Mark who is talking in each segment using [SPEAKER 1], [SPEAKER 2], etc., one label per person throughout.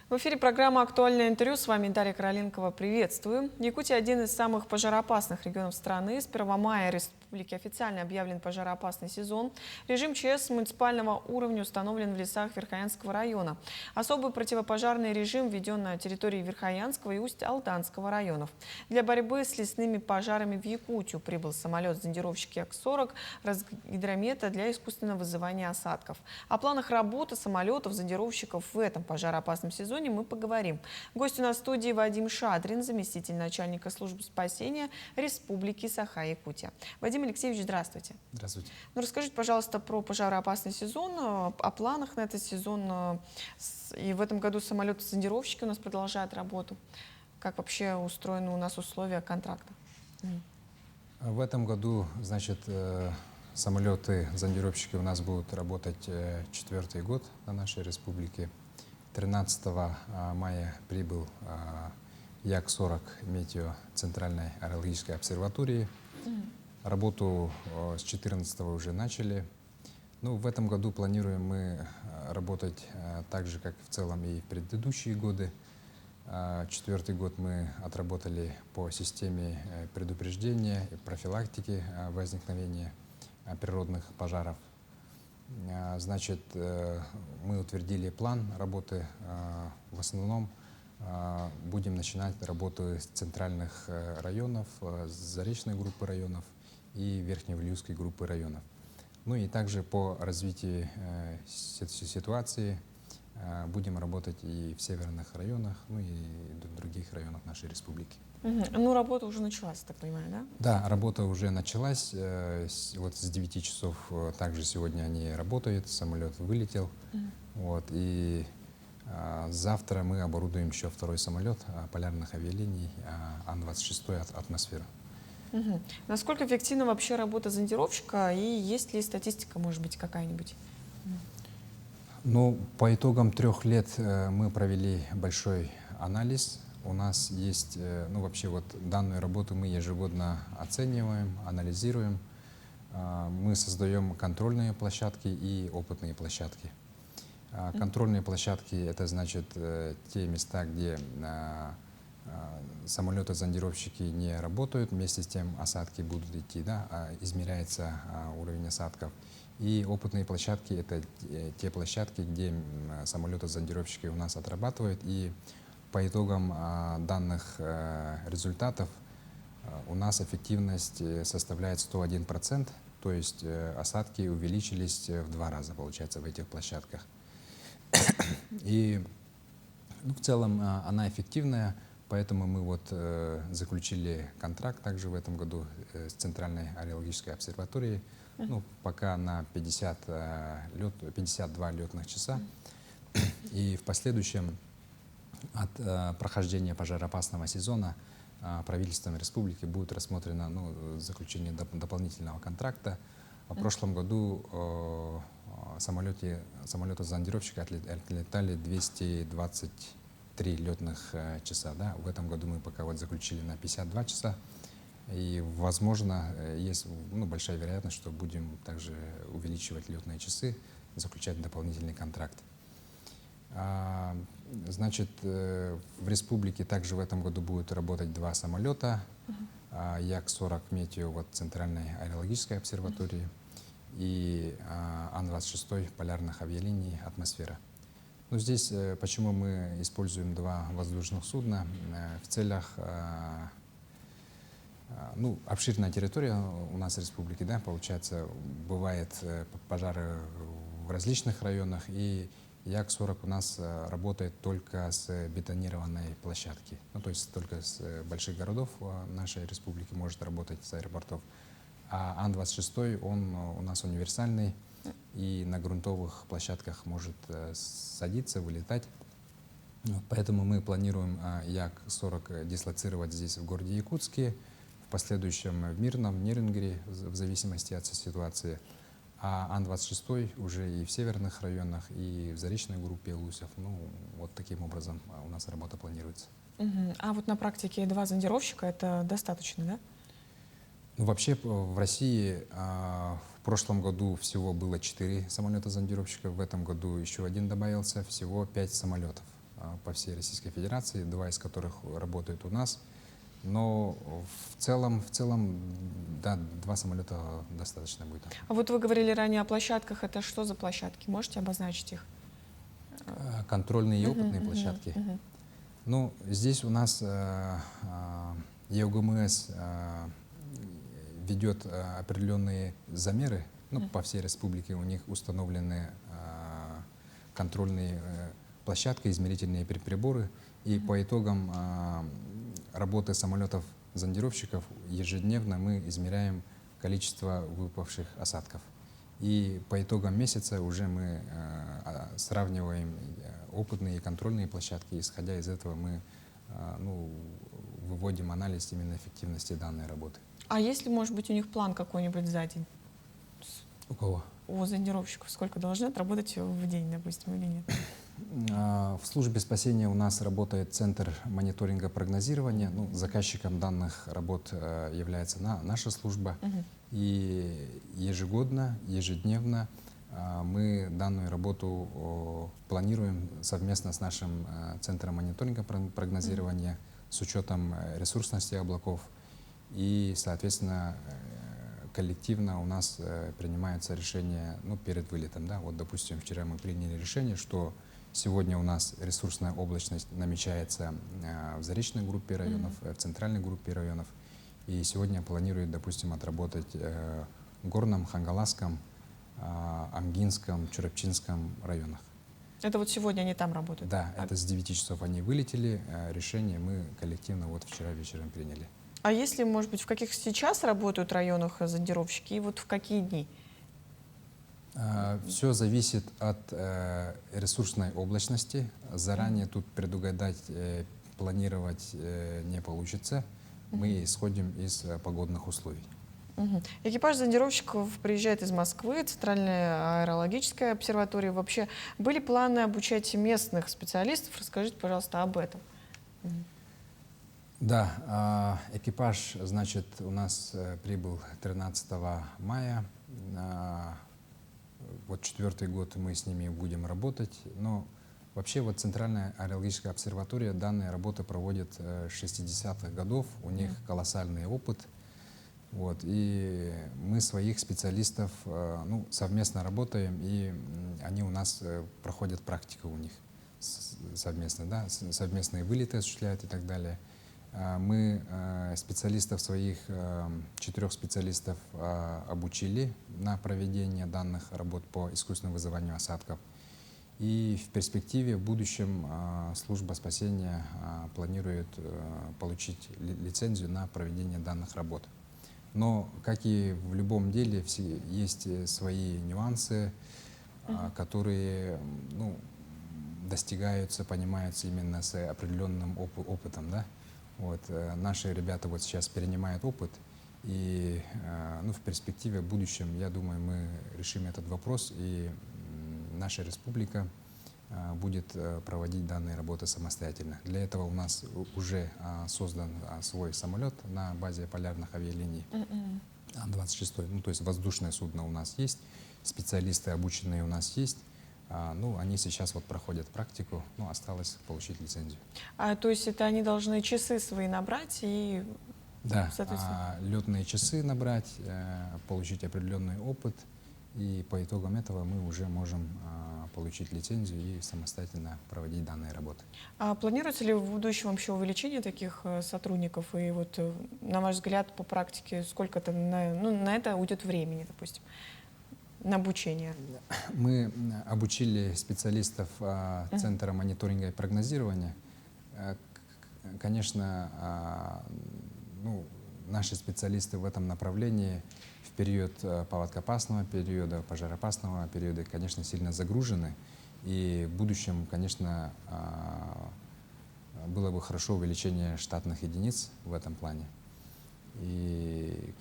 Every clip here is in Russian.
[SPEAKER 1] В эфире программа «Актуальное интервью». С вами Дарья Короленкова. Приветствую. Якутия – один из самых пожароопасных регионов страны. С 1 мая республики официально объявлен пожароопасный сезон. Режим ЧС муниципального уровня установлен в лесах Верхоянского района. Особый противопожарный режим введен на территории Верхоянского и Усть-Алданского районов. Для борьбы с лесными пожарами в Якутию прибыл самолет зондировщик Як-40 Росгидромета для искусственного вызывания осадков. О планах работы самолетов зондировщиков в этом пожароопасном сезоне мы поговорим. Гость у нас в студии Вадим Шадрин, заместитель начальника службы спасения Республики Саха-Якутия. Вадим Алексеевич, здравствуйте.
[SPEAKER 2] Здравствуйте.
[SPEAKER 1] Ну, расскажите, пожалуйста, про пожароопасный сезон, о планах на этот сезон. И в этом году самолеты-зондировщики у нас продолжают работу. Как вообще устроены у нас условия контракта?
[SPEAKER 2] В этом году, значит, самолеты-зондировщики у нас будут работать четвертый год на нашей республике. 13 мая прибыл Як-40 Метео Центральной аэрологической обсерватории. Работу с 14 уже начали. Ну, в этом году планируем мы работать так же, как в целом и в предыдущие годы. Четвертый год мы отработали по системе предупреждения и профилактики возникновения природных пожаров. Значит, мы утвердили план работы. В основном будем начинать работу с центральных районов, с заречной группы районов и Верхневлюйской группы районов. Ну и также по развитию ситуации будем работать и в северных районах, ну и в других районах нашей республики.
[SPEAKER 1] Ну, работа уже началась, так понимаю, да?
[SPEAKER 2] Да, работа уже началась. Вот с 9 часов также сегодня они работают, самолет вылетел. Вот, и завтра мы оборудуем еще второй самолет полярных авиалиний Ан-26 «Атмосфера».
[SPEAKER 1] Насколько эффективна вообще работа зондировщика и есть ли статистика, может быть, какая-нибудь?
[SPEAKER 2] Ну, по итогам 3 лет мы провели большой анализ. У нас есть, ну вообще вот данную работу мы ежегодно оцениваем, анализируем. Мы создаем контрольные площадки и опытные площадки. Контрольные площадки — это значит те места, где самолеты-зондировщики не работают, вместе с тем осадки будут идти, да, измеряется уровень осадков. И опытные площадки — это те площадки, где самолеты-зондировщики у нас отрабатывают, и по итогам данных результатов у нас эффективность составляет 101%, то есть осадки увеличились в 2 раза, получается, в этих площадках. И ну, в целом она эффективная, поэтому мы вот заключили контракт также в этом году с Центральной аэрологической обсерваторией, ну, пока на 52 летных часа. И в последующем от прохождения пожароопасного сезона правительством республики будет рассмотрено заключение дополнительного контракта. В прошлом году самолеты-зондировщика отлетали 223 летных часа. Да? В этом году мы пока вот заключили на 52 часа. И, возможно, есть большая вероятность, что будем также увеличивать летные часы, заключать дополнительный контракт. Значит, в республике также в этом году будут работать 2 самолета. Як-40 Метео вот, Центральной аэрологической обсерватории и Ан-26 полярных авиалиний «Атмосфера». Ну, здесь почему мы используем 2 воздушных судна? В целях, обширная территория у нас в республике, да, получается, бывает пожары в различных районах, и Як-40 у нас работает только с бетонированной площадки. Ну, то есть только с больших городов нашей республики может работать, с аэропортов. А Ан-26, он у нас универсальный и на грунтовых площадках может садиться, вылетать. Поэтому мы планируем Як-40 дислоцировать здесь, в городе Якутске, в последующем в Мирном, Нерюнгри, в зависимости от ситуации. А Ан-26 уже и в северных районах, и в заречной группе Лусев. Ну, вот таким образом у нас работа планируется.
[SPEAKER 1] А вот на практике 2 зондировщика — это достаточно, да?
[SPEAKER 2] Ну, вообще в России в прошлом году всего было 4 самолета-зондировщика, в этом году еще 1 добавился, всего 5 самолетов по всей Российской Федерации, 2 из которых работают у нас. Но в целом, да, 2 самолета достаточно будет.
[SPEAKER 1] А вот вы говорили ранее о площадках. Это что за площадки? Можете обозначить их?
[SPEAKER 2] Контрольные и опытные площадки. Ну, здесь у нас ЕУГМС ведет определенные замеры. Ну, по всей республике у них установлены контрольные площадки, измерительные приборы. И по итогам работы самолетов-зондировщиков ежедневно мы измеряем количество выпавших осадков. И по итогам месяца уже мы сравниваем опытные и контрольные площадки. Исходя из этого мы ну, выводим анализ именно эффективности данной работы.
[SPEAKER 1] А есть ли, может быть, у них план какой-нибудь за день?
[SPEAKER 2] У кого?
[SPEAKER 1] У зондировщиков сколько должны отработать в день, допустим, или нет?
[SPEAKER 2] В службе спасения у нас работает Центр мониторинга прогнозирования. Ну, заказчиком данных работ является наша служба. И ежедневно мы данную работу планируем совместно с нашим Центром мониторинга прогнозирования с учетом ресурсности облаков. И, соответственно, коллективно у нас принимаются решения перед вылетом. Да? Вот, допустим, вчера мы приняли решение, что сегодня у нас ресурсная облачность намечается в Заречной группе районов, в Центральной группе районов. И сегодня планируют, допустим, отработать в Горном, Хангаласском, Амгинском, Чурапчинском районах.
[SPEAKER 1] Это вот сегодня они там работают?
[SPEAKER 2] Да, это с 9 часов они вылетели. Решение мы коллективно вот вчера вечером приняли.
[SPEAKER 1] А если, может быть, в каких сейчас работают районах зондировщики и вот в какие дни?
[SPEAKER 2] Все зависит от ресурсной облачности. Заранее тут предугадать, планировать не получится. Мы исходим из погодных условий.
[SPEAKER 1] Экипаж зондировщиков приезжает из Москвы, Центральная аэрологическая обсерватория. Вообще были планы обучать местных специалистов? Расскажите, пожалуйста, об этом.
[SPEAKER 2] Да, экипаж, значит, у нас прибыл 13 мая. Вот 4-й год мы с ними будем работать. Но вообще вот Центральная аэрологическая обсерватория данные работы проводит с 60-х годов. У них колоссальный опыт. Вот, и мы своих специалистов совместно работаем, и они у нас проходят практику у них совместно, да, совместные вылеты осуществляют и так далее. Мы специалистов своих, 4 специалистов обучили на проведение данных работ по искусственному вызыванию осадков. И в перспективе, в будущем, служба спасения планирует получить лицензию на проведение данных работ. Но, как и в любом деле, есть свои нюансы, которые достигаются, понимаются именно с определенным опытом. Да? Вот, наши ребята вот сейчас перенимают опыт, и в перспективе, в будущем, я думаю, мы решим этот вопрос, и наша республика будет проводить данные работы самостоятельно. Для этого у нас уже создан свой самолет на базе полярных авиалиний Ан-26. То есть воздушное судно у нас есть, специалисты обученные у нас есть. Они сейчас вот проходят практику, осталось получить лицензию.
[SPEAKER 1] То есть это они должны часы свои набрать и,
[SPEAKER 2] да,
[SPEAKER 1] соответственно...
[SPEAKER 2] летные часы набрать, получить определенный опыт, и по итогам этого мы уже можем получить лицензию и самостоятельно проводить данные работы.
[SPEAKER 1] А планируется ли в будущем вообще увеличение таких сотрудников? И вот, на ваш взгляд, по практике, сколько-то на это уйдет времени, допустим, на обучение?
[SPEAKER 2] Мы обучили специалистов Центра мониторинга и прогнозирования. Конечно, наши специалисты в этом направлении в период паводкоопасного периода, пожароопасного периода, конечно, сильно загружены. И в будущем, конечно, было бы хорошо увеличение штатных единиц в этом плане. И,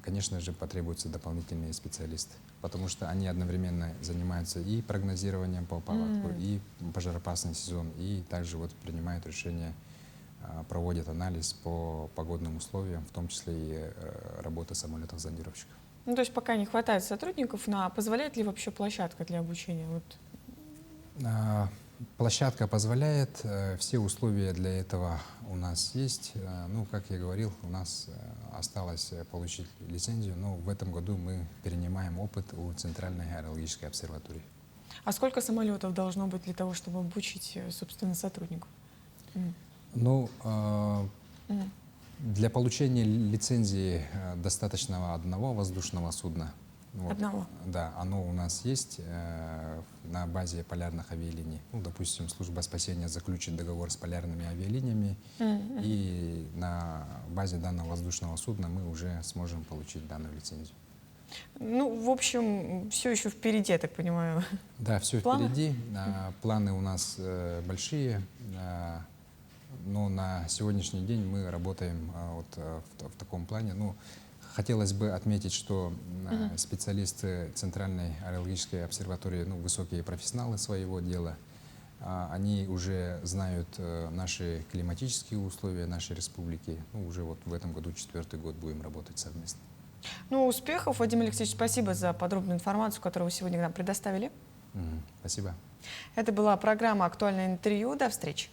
[SPEAKER 2] конечно же, потребуются дополнительные специалисты, потому что они одновременно занимаются и прогнозированием по паводку, и пожароопасный сезон, и также вот принимают решения, проводят анализ по погодным условиям, в том числе и работы самолетов-зондировщиков.
[SPEAKER 1] То есть пока не хватает сотрудников, позволяет ли вообще площадка для обучения?
[SPEAKER 2] Площадка позволяет, все условия для этого у нас есть. Ну, как я говорил, у нас осталось получить лицензию, но в этом году мы перенимаем опыт у Центральной аэрологической обсерватории.
[SPEAKER 1] А сколько самолетов должно быть для того, чтобы обучить, собственно, сотрудников?
[SPEAKER 2] Ну,
[SPEAKER 1] Мгм.
[SPEAKER 2] для получения лицензии достаточно одного воздушного судна. Вот.
[SPEAKER 1] Одного?
[SPEAKER 2] Да, оно у нас есть на базе полярных авиалиний. Ну, допустим, служба спасения заключит договор с полярными авиалиниями, и на базе данного воздушного судна мы уже сможем получить данную лицензию.
[SPEAKER 1] Ну, в общем, все еще впереди, я так понимаю.
[SPEAKER 2] Да, все
[SPEAKER 1] Планы?
[SPEAKER 2] впереди. Планы у нас большие, но на сегодняшний день мы работаем в таком плане. Ну, хотелось бы отметить, что специалисты Центральной аэрологической обсерватории, ну, высокие профессионалы своего дела, они уже знают наши климатические условия нашей республики. Ну, уже вот в этом году 4-й год будем работать совместно.
[SPEAKER 1] Ну, успехов, Вадим Алексеевич, спасибо за подробную информацию, которую вы сегодня нам предоставили.
[SPEAKER 2] Спасибо.
[SPEAKER 1] Это была программа «Актуальное интервью». До встречи.